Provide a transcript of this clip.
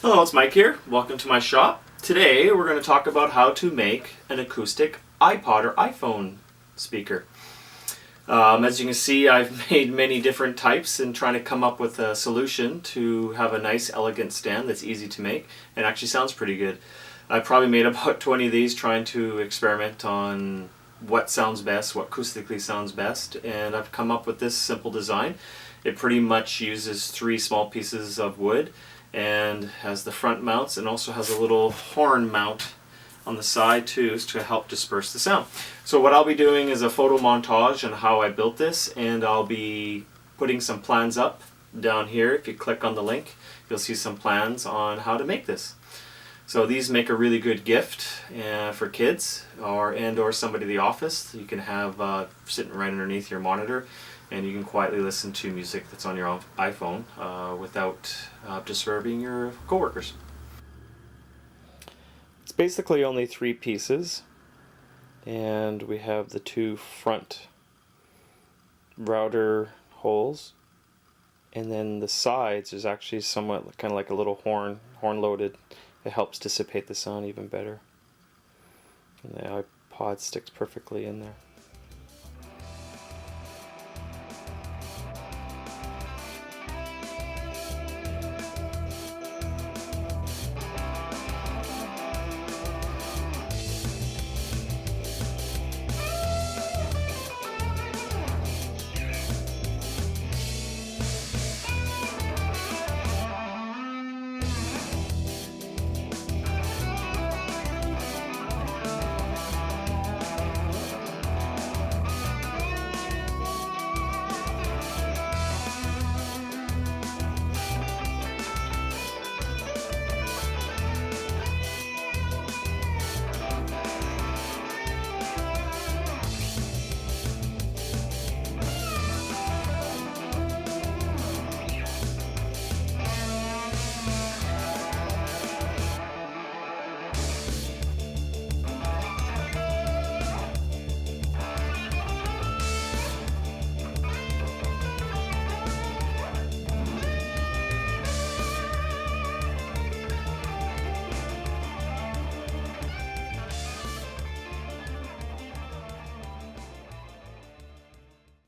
Hello, it's Mike here. Welcome to my shop. Today we're going to talk about how to make an acoustic iPod or iPhone speaker. As you can see, I've made many different types and trying to come up with a solution to have a nice elegant stand that's easy to make and actually sounds pretty good. I probably made about 20 of these trying to experiment on what sounds best, what acoustically sounds best, and I've come up with this simple design. It pretty much uses 3 small pieces of wood and has the front mounts and also has a little horn mount on the side too to help disperse the sound. So what I'll be doing is a photo montage on how I built this, and I'll be putting some plans up down here. If you click on the link, you'll see some plans on how to make this. So these make a really good gift for kids or somebody in the office. You can have sitting right underneath your monitor, and you can quietly listen to music that's on your iPhone without disturbing your coworkers. It's basically only 3 pieces, and we have the 2 front router holes, and then the sides is actually somewhat kind of like a little horn loaded. It helps dissipate the sound even better, and the iPod sticks perfectly in there.